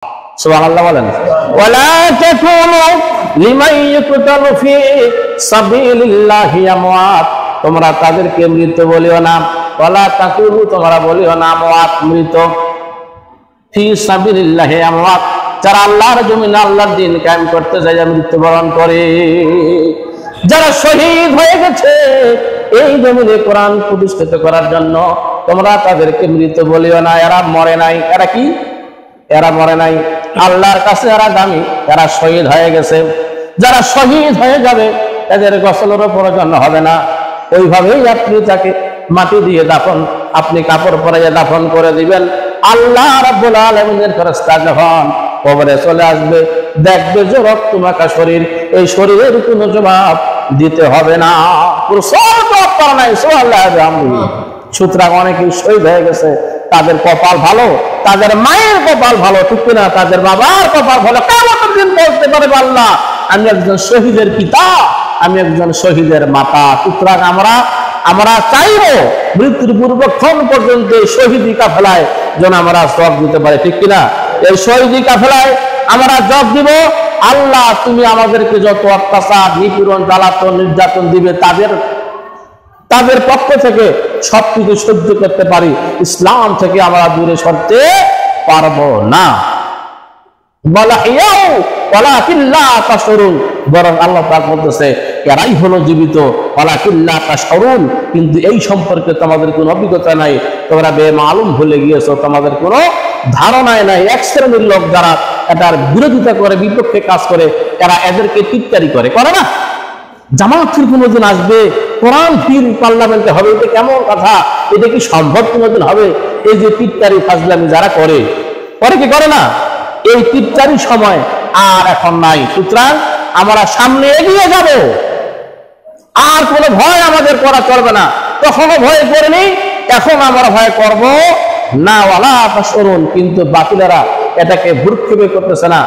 সুবহানাল্লাহ বলেন। ওয়ালা তাকুনু লিমান ইয়ুকতালু ফি সাবিলিল্লাহি আমওয়াত, তোমরা তাদেরকে মৃত বলিও না। ওয়ালা তাকুনু, তোমরা বলিও না আমওয়াত, মৃত। ফি সাবিলিল্লাহি আমওয়াত, যারা আল্লাহর জমিনে আল্লাহর দ্বীন কায়েম করতে যায় মৃত্যুবরণ করে, যারা শহীদ হয়ে গেছে এই জমিনে কোরআন প্রতিষ্ঠিত করার জন্য, তোমরা তাদেরকে মৃত বলিও না। এরা মরে নাই। এরা কি? এরা মরে নাই, আল্লাহর কাছে এরা দামি, এরা শহীদ হয়ে গেছে। যারা শহীদ হয়ে যাবে তাদের গোসলেরও প্রয়োজন হবে না। ওইভাবেই আপনি তাকে মাটি দিয়ে দাফন, আপনি কাপড় পরাইয়া দাফন করে দিবেন। আল্লাহ রাব্বুল আলামিনের ফেরেশতা যখন কবরে চলে আসবে, দেখবে যে রক্ত মাখা শরীর, এই শরীরের কোনো জবাব দিতে হবে না। সুতরাং অনেকেই শহীদ হয়ে গেছে, তাদের কপাল ভালো, তাদের মায়ের কপাল ভালো, ঠিক না? তাদের বাবার কপাল ভালো। কিয়ামতের দিন বলতে পারবে আল্লাহ, আমি একজন শহীদের পিতা, আমি একজন শহীদের মাতা। সুতরাং আমরা চাইবো মৃত্যুর পূর্বক্ষণ পর্যন্ত শহীদি কাফেলায় যেন আমরা জবাব দিতে পারি, ঠিক কিনা? এই শহীদি কাফেলায় আমরা জবাব দিব, আল্লাহ তুমি আমাদেরকে যত অত্যাচার, নিপীড়ন, জ্বালাতন, নির্যাতন দিবে তাদের পক্ষ থেকে সবকিছু সহ্য করতে পারি, ইসলাম থেকে আমরা দূরে সরতে পারবো না। বরং আল্লাহ পাক বলতেছে এরাই হলো জীবিত, কিন্তু এই সম্পর্কে তোমাদের কোনো অভিজ্ঞতা নাই, তোমরা বেমালুম ভুলে গিয়েছো, তোমাদের কোনো ধারণায় নাই। এক শ্রেণীর লোক যারা এটার বিরোধিতা করে, বিপক্ষে কাজ করে, এরা এদেরকে টিটকারি করে না। জামাত ফির কোনোদিন আসবে, কোরআন ফির পার্লামেন্টে হবে, এটা কেমন কথা? এটা কি সম্ভব কোনোদিন হবে? এই যে টিটকারি ফাজলামি যারা করে কি করে না, এই টিটকারি সময় আর এখন নাই। সুতরাং আমরা সামনে এগিয়ে যাব, আর কোনো ভয় আমাদের করা চলবে না। তখনও ভয় করিনি, এখন আমরা ভয় করব না। ওয়ালা তাশউরুন, কিন্তু বাতিলেরা এটাকে ভ্রুক্ষেপই করতেছে না।